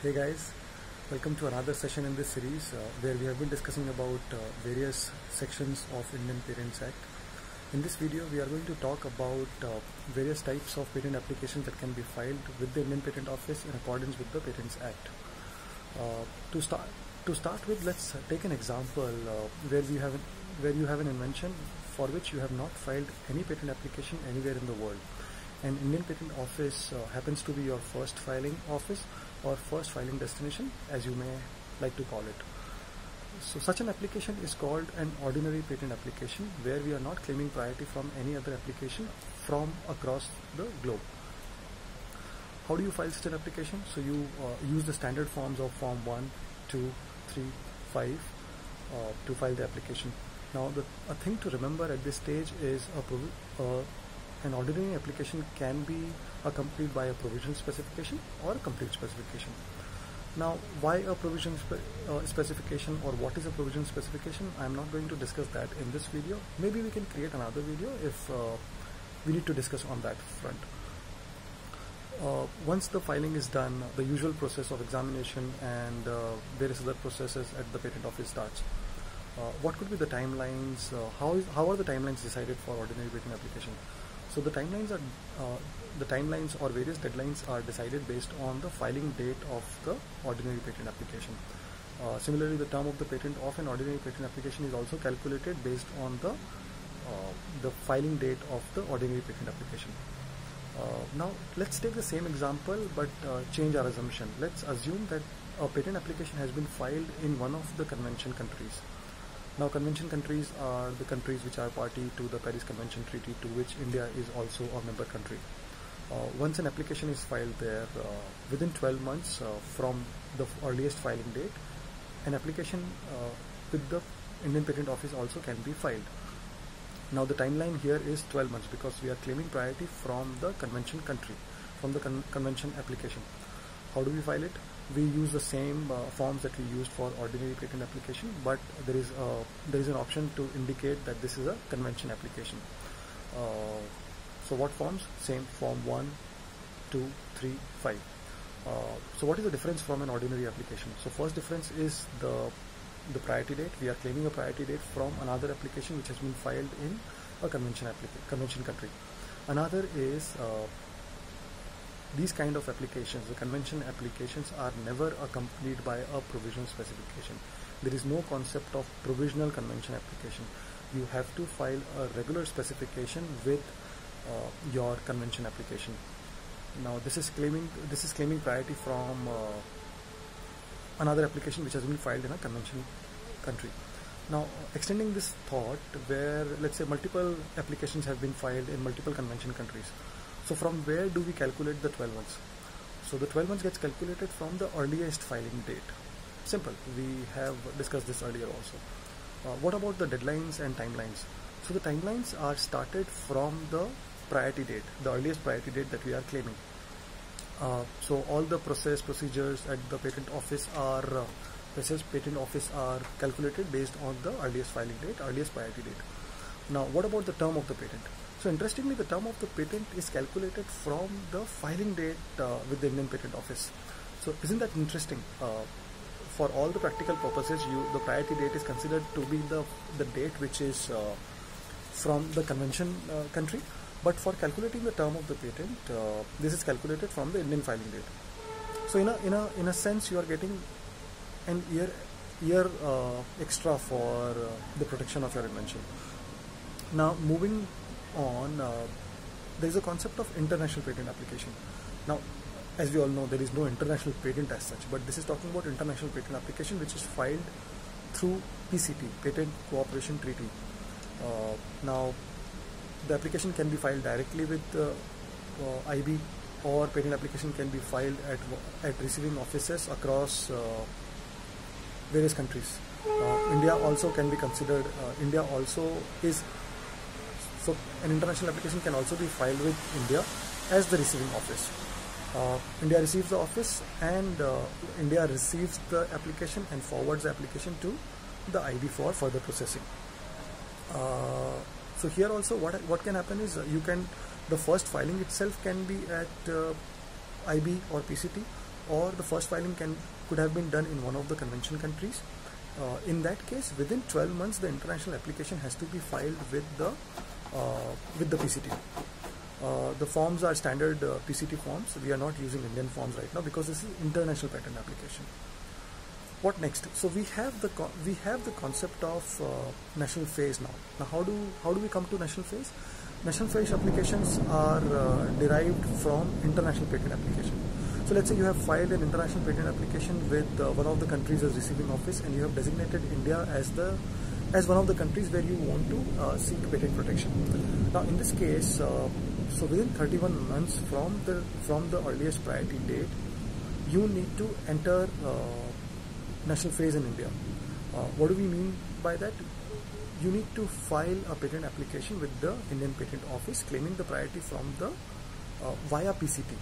Hey guys, welcome to another session in this series where we have been discussing about various sections of Indian Patents Act. In this video, we are going to talk about various types of patent applications that can be filed with the Indian Patent Office in accordance with the Patents Act. To start with, let's take an example where you have an invention for which you have not filed any patent application anywhere in the world. And Indian Patent Office happens to be your first filing office or first filing destination, as you may like to call it. So such an application is called an ordinary patent application, where we are not claiming priority from any other application from across the globe. How do you file such an application? So you use the standard forms of Form 1, 2, 3, 5 to file the application. Now a thing to remember at this stage is an ordinary application can be accompanied by a provisional specification or a complete specification. Now, why a provisional specification, or what is a provisional specification? I am not going to discuss that in this video. Maybe we can create another video if we need to discuss on that front. Once the filing is done, the usual process of examination and various other processes at the patent office starts. What could be the timelines? How are the timelines decided for ordinary patent application? So the timelines or various deadlines are decided based on the filing date of the ordinary patent application. Similarly, the term of the patent of an ordinary patent application is also calculated based on the filing date of the ordinary patent application. Now let's take the same example but change our assumption. Let's assume that a patent application has been filed in one of the convention countries. Now, convention countries are the countries which are party to the Paris Convention Treaty, to which India is also a member country. Once an application is filed there, within 12 months from the earliest filing date, an application with the Indian Patent Office also can be filed. Now, the timeline here is 12 months because we are claiming priority from the convention country, from the convention application. How do we file it? We use the same forms that we used for ordinary patent application, but there is an option to indicate that this is a convention application. So what forms? Same form 1, 2, 3, 5. So what is the difference from an ordinary application? So first difference is the priority date. We are claiming a priority date from another application which has been filed in a convention country. Another is these kind of applications, the convention applications, are never accompanied by a provisional specification. There is no concept of provisional convention application. You have to file a regular specification with your convention application. Now this is claiming priority from another application which has been filed in a convention country. Now, extending this thought, where let's say multiple applications have been filed in multiple convention countries. So from where do we calculate the 12 months? So the 12 months gets calculated from the earliest filing date. Simple. We have discussed this earlier also. What about the deadlines and timelines? So the timelines are started from the priority date, the earliest priority date that we are claiming. So all the procedures at the patent office are calculated based on the earliest filing date, earliest priority date. Now, what about the term of the patent? So interestingly, the term of the patent is calculated from the filing date with the Indian Patent Office. So isn't that interesting? For all the practical purposes, the priority date is considered to be the date which is from the convention country. But for calculating the term of the patent, this is calculated from the Indian filing date. So in a sense, you are getting an year extra for the protection of your invention. Now, moving on, there is a concept of international patent application. Now, as we all know, there is no international patent as such, but this is talking about international patent application which is filed through PCT, Patent Cooperation Treaty. Now, the application can be filed directly with IB, or patent application can be filed at receiving offices across various countries. India also can be considered. India also is. So an international application can also be filed with India as the receiving office. India receives the office, and India receives the application and forwards the application to the IB for further processing. So here also what can happen is the first filing itself can be at IB or PCT, or the first filing could have been done in one of the convention countries. In that case, within 12 months, the international application has to be filed with the PCT. The forms are standard PCT forms. We are not using Indian forms right now because this is international patent application. What next? So we have the concept of national phase now. Now how do we come to national phase? National phase applications are derived from international patent application. So let's say you have filed an international patent application with one of the countries as receiving office, and you have designated India as one of the countries where you want to seek patent protection. Now in this case, so within 31 months from the earliest priority date, you need to enter national phase in India. What do we mean by that? You need to file a patent application with the Indian Patent Office claiming the priority from the via PCT,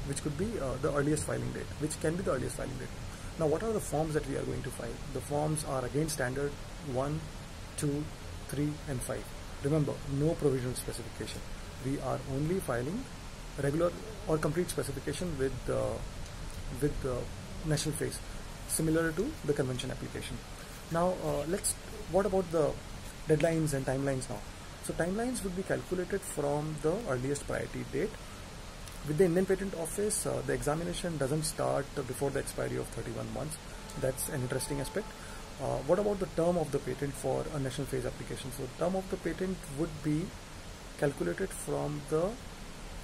which could be the earliest filing date, which can be the earliest filing date. Now what are the forms that we are going to file? The forms are again standard 1, 2, 3 and 5. Remember, no provisional specification. We are only filing regular or complete specification with national phase, similar to the convention application. Now what about the deadlines and timelines now? So timelines would be calculated from the earliest priority date. With the Indian Patent Office, the examination doesn't start before the expiry of 31 months. That's an interesting aspect. What about the term of the patent for a national phase application? So term of the patent would be calculated from the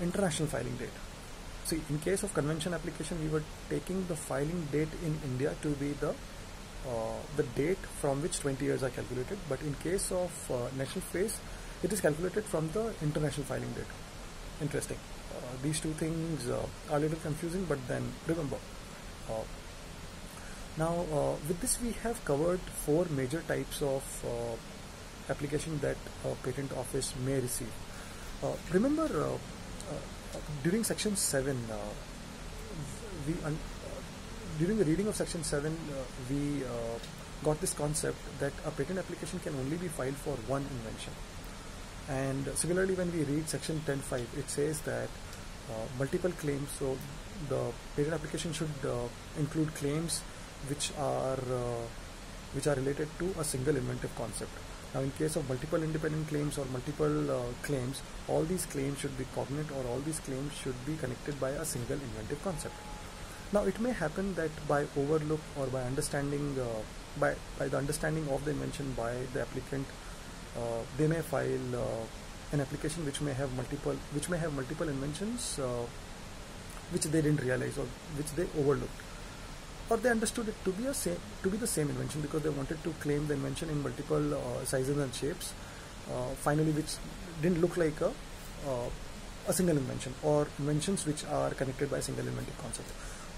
international filing date. See, in case of convention application, we were taking the filing date in India to be the date from which 20 years are calculated, but in case of national phase, it is calculated from the international filing date. Interesting. These two things are a little confusing, but then remember. Now with this we have covered 4 major types of application that a patent office may receive. Remember, during section 7, during the reading of section 7, we got this concept that a patent application can only be filed for one invention. And similarly, when we read section 10.5, it says that multiple claims, so the patent application should include claims which are related to a single inventive concept. Now in case of multiple independent claims or multiple claims, all these claims should be cognate, or all these claims should be connected by a single inventive concept. Now it may happen that by overlook or by understanding by the understanding of the invention by the applicant, they may file an application which may have multiple inventions which they didn't realize, or which they overlooked, or they understood it to be the same invention because they wanted to claim the invention in multiple sizes and shapes, finally which didn't look like a single invention, or inventions which are connected by a single inventive concept.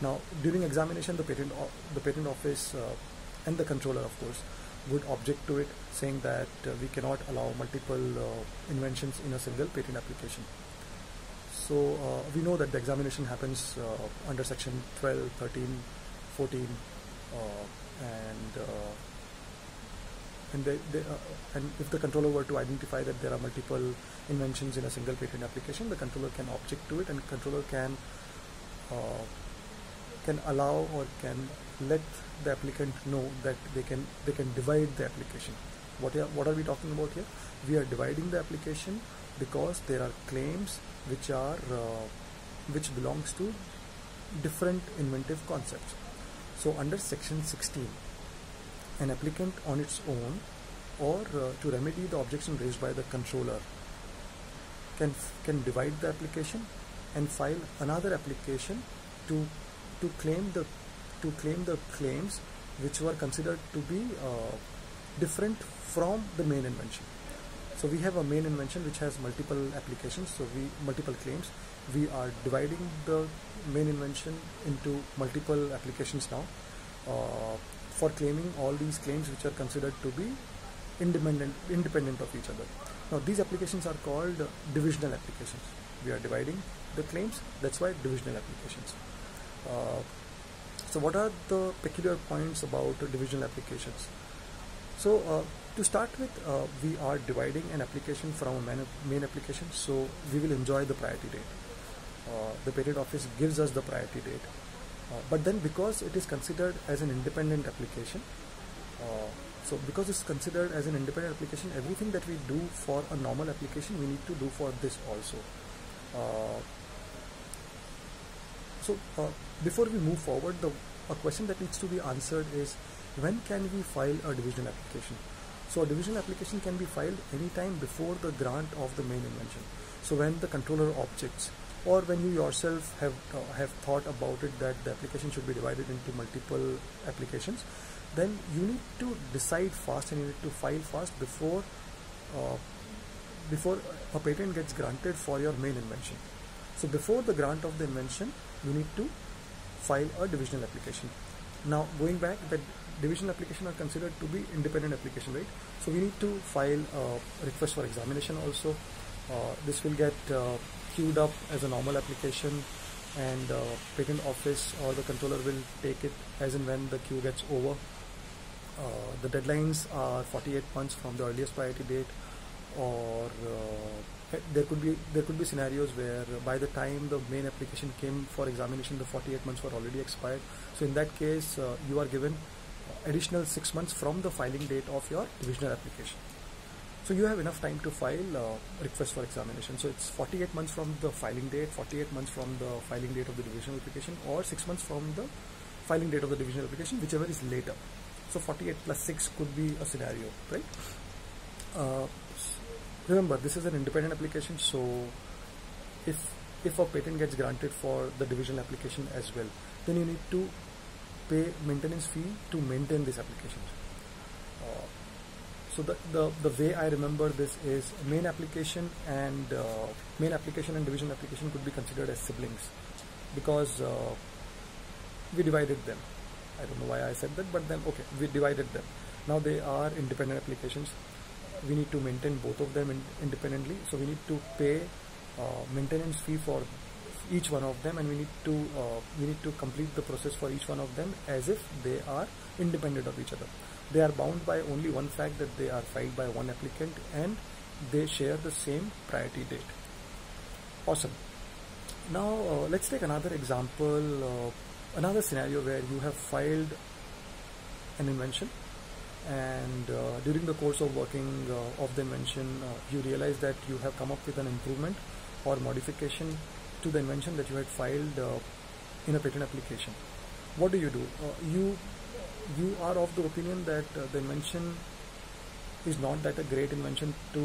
Now during examination, the patent office and the controller, of course, would object to it, saying that we cannot allow multiple inventions in a single patent application. So we know that the examination happens under section 12, 13, 14, and if the controller were to identify that there are multiple inventions in a single patent application, the controller can object to it, and controller can allow or can let the applicant know that they can divide the application. What are we talking about here? We are dividing the application because there are claims which belongs to different inventive concepts. So under section 16, an applicant on its own, or to remedy the objection raised by the controller, can divide the application and file another application to claim the claims which were considered to be different from the main invention. So we have a main invention which has multiple applications, so multiple claims. We are dividing the main invention into multiple applications now for claiming all these claims which are considered to be independent of each other. Now these applications are called divisional applications. We are dividing the claims, that's why divisional applications. So what are the peculiar points about divisional applications? So to start with, we are dividing an application from a main application, so we will enjoy the priority date. The patent office gives us the priority date. But then because it is considered as an independent application, so because it's considered as an independent application, everything that we do for a normal application, we need to do for this also. Before we move forward, a question that needs to be answered is, when can we file a divisional application? So a divisional application can be filed anytime before the grant of the main invention. So when the controller objects, or when you yourself have thought about it that the application should be divided into multiple applications, then you need to decide fast and you need to file fast before a patent gets granted for your main invention. So before the grant of the invention, you need to file a divisional application. Now going back, that divisional application are considered to be independent application, right? So we need to file a request for examination also. This will get queued up as a normal application, and patent office or the controller will take it as and when the queue gets over. The deadlines are 48 months from the earliest priority date, or there could be scenarios where by the time the main application came for examination, the 48 months were already expired. So in that case, you are given additional 6 months from the filing date of your divisional application. So you have enough time to file request for examination. So it's 48 months from the filing date, 48 months from the filing date of the divisional application, or 6 months from the filing date of the divisional application, whichever is later. So 48 plus 6 could be a scenario, right? Remember, this is an independent application, so if a patent gets granted for the divisional application as well, then you need to pay maintenance fee to maintain this application. So the way I remember this is main application and divisional application could be considered as siblings, because we divided them. I don't know why I said that, but then okay, we divided them. Now they are independent applications. We need to maintain both of them independently, so we need to pay maintenance fee for each one of them, and we need to complete the process for each one of them as if they are independent of each other. They are bound by only one fact, that they are filed by one applicant and they share the same priority date. Awesome. Now let's take another example, another scenario where you have filed an invention, and during the course of working of the invention, you realize that you have come up with an improvement or modification to the invention that you had filed in a patent application. What do? You are of the opinion that the invention is not that a great invention to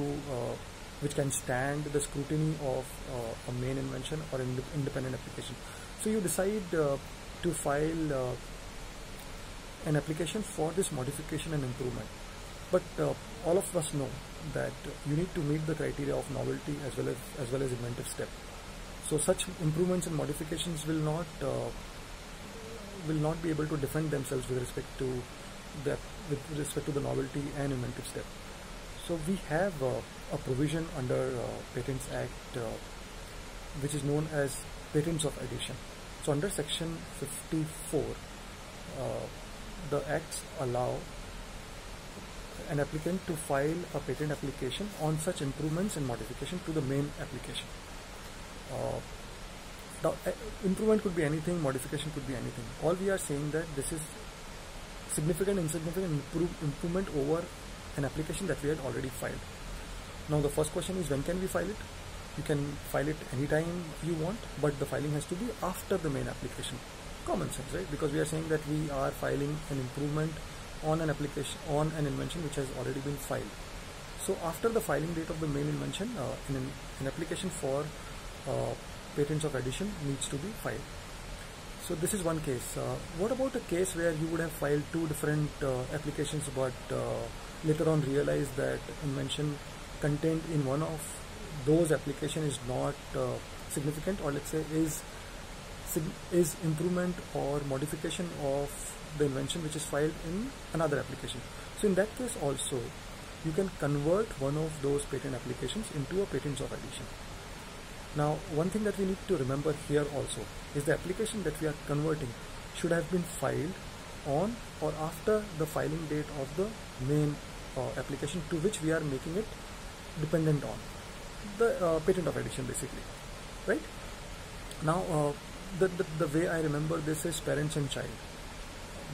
which can stand the scrutiny of a main invention or an independent application. So you decide to file an application for this modification and improvement. But all of us know that you need to meet the criteria of novelty as well as inventive step. So such improvements and modifications will not be able to defend themselves with respect to the novelty and inventive step. So we have a provision under Patents Act which is known as Patents of Addition. So under section 54, the acts allow an applicant to file a patent application on such improvements and modification to the main application. Now, improvement could be anything, modification could be anything. All we are saying that this is significant, insignificant improvement over an application that we had already filed. Now the first question is, when can we file it? You can file it anytime you want, but the filing has to be after the main application. Common sense, right? Because we are saying that we are filing an improvement on an application, on an invention which has already been filed. So after the filing date of the main invention, an application for patents of addition needs to be filed. So this is one case. What about a case where you would have filed two different applications, but later on realized that invention contained in one of those application is not significant, or let's say is improvement or modification of the invention which is filed in another application. So in that case also, you can convert one of those patent applications into a patents of addition. Now, one thing that we need to remember here also is the application that we are converting should have been filed on or after the filing date of the main application to which we are making it dependent on, the patent of addition basically, right? Now, the way I remember this is parents and child.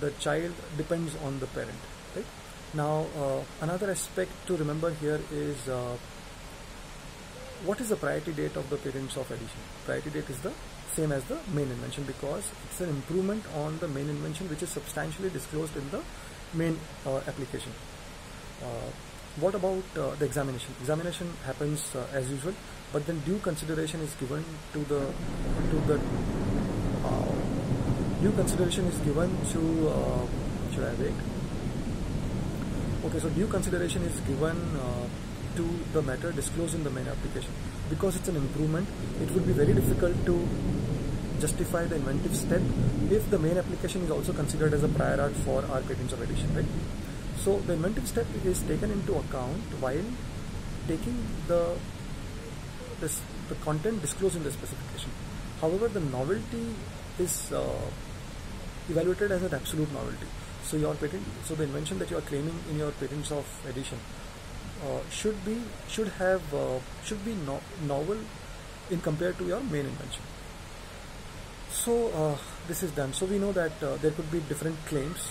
The child depends on the parent, right? Now, another aspect to remember here is what is the priority date of the patents of addition? Priority date is the same as the main invention because it's an improvement on the main invention which is substantially disclosed in the main application. What about the examination? Examination happens as usual, but then due consideration is given to the due consideration is given to should I wait? Okay, so due consideration is given to the matter disclosed in the main application. Because it's an improvement, it would be very difficult to justify the inventive step if the main application is also considered as a prior art for our patents of addition, right? So the inventive step is taken into account while taking the content disclosed in the specification. However, the novelty is evaluated as an absolute novelty. So your patent, so the invention that you are claiming in your patents of addition should be novel in compared to your main invention. So this is done. So we know that there could be different claims,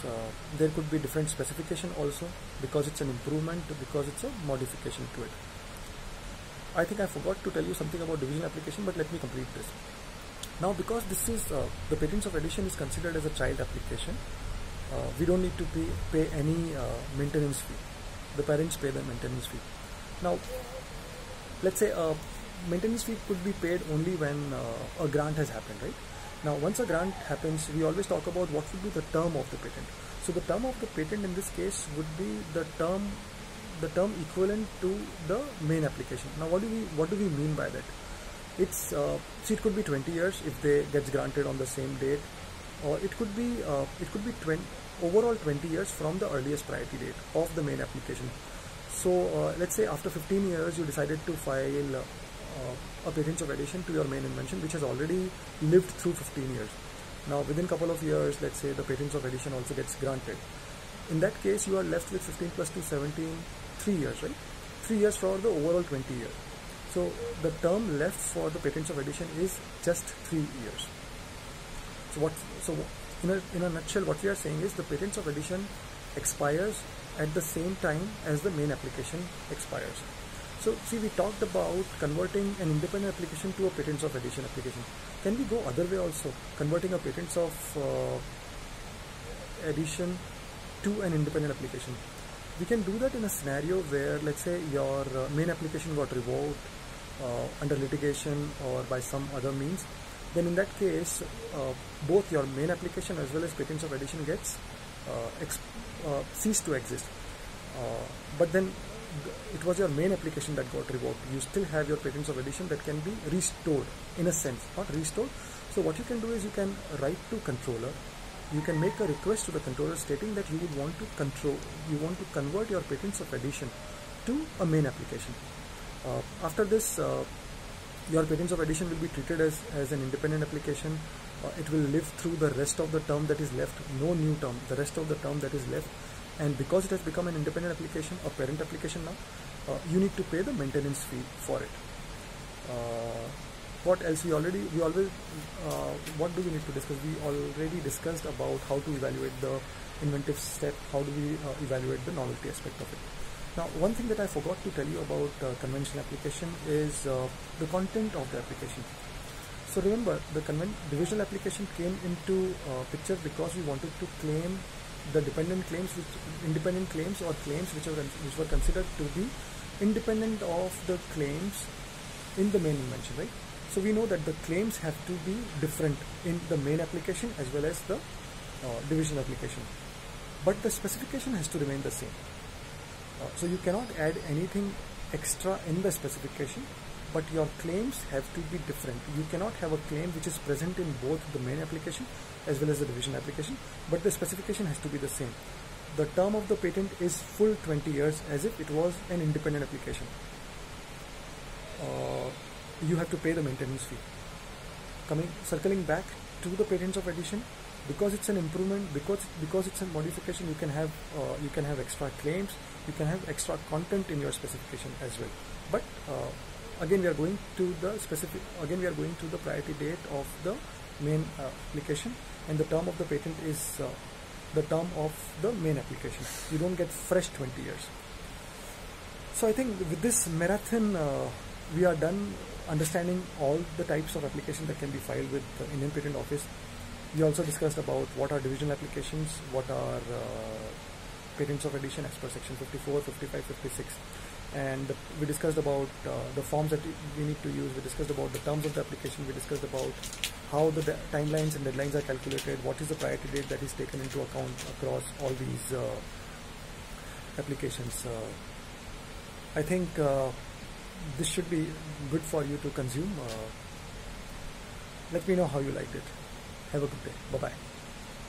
there could be different specification also because it's an improvement, because it's a modification to it. I think I forgot to tell you something about division application, but let me complete this. Now, because this is the patents of addition is considered as a child application, we don't need to pay any maintenance fee. The parents pay the maintenance fee. Now, let's say maintenance fee could be paid only when a grant has happened, right? Now, once a grant happens, we always talk about what would be the term of the patent. So the term of the patent in this case would be the term equivalent to the main application. Now, what do we mean by that? It's see, it could be 20 years if they gets granted on the same date, or it could be overall 20 years from the earliest priority date of the main application. So let's say after 15 years you decided to file a patent of addition to your main invention which has already lived through 15 years. Now within a couple of years, let's say the patents of addition also gets granted. In that case, you are left with 15 plus 2, 17, 3 years, right? 3 years for the overall 20 years. So the term left for the patents of addition is just 3 years. So in a nutshell, what we are saying is the patents of addition expires at the same time as the main application expires. So see, we talked about converting an independent application to a patents of addition application. Can we go other way also, converting a patents of addition to an independent application? We can do that in a scenario where, let's say, your main application got revoked under litigation or by some other means. Then in that case, both your main application as well as patents of addition gets cease to exist. But then it was your main application that got revoked. You still have your patents of addition that can be restored in a sense, not restored. So what you can do is you can write to controller. You can make a request to the controller stating that you would want to convert your patents of addition to a main application. After this, your patents of addition will be treated as an independent application. It will live through the rest of the term that is left, no new term, the rest of the term that is left. And because it has become an independent application, a parent application now, you need to pay the maintenance fee for it. What else? What do we need to discuss? We already discussed about how to evaluate the inventive step, how do we evaluate the novelty aspect of it. Now, one thing that I forgot to tell you about conventional application is the content of the application. So remember, the divisional application came into picture because we wanted to claim the independent claims or claims which were considered to be independent of the claims in the main invention, right? So we know that the claims have to be different in the main application as well as the division application, but the specification has to remain the same. So you cannot add anything extra in the specification, but your claims have to be different. You cannot have a claim which is present in both the main application as well as the division application, but the specification has to be the same. The term of the patent is full 20 years as if it was an independent application. You have to pay the maintenance fee. Circling back to the patents of addition, because it's an improvement, because it's a modification, you can have extra claims, you can have extra content in your specification as well. But again we are going to the priority date of the main application, and the term of the patent is the term of the main application. You don't get fresh 20 years. So I think with this marathon, we are done understanding all the types of applications that can be filed with the Indian Patent Office. We also discussed about what are divisional applications, what are patents of addition as per section 54, 55, 56. And we discussed about the forms that we need to use. We discussed about the terms of the application. We discussed about how the timelines and deadlines are calculated, what is the priority date that is taken into account across all these applications. I think this should be good for you to consume. Let me know how you liked it. Have a good day. Bye-bye.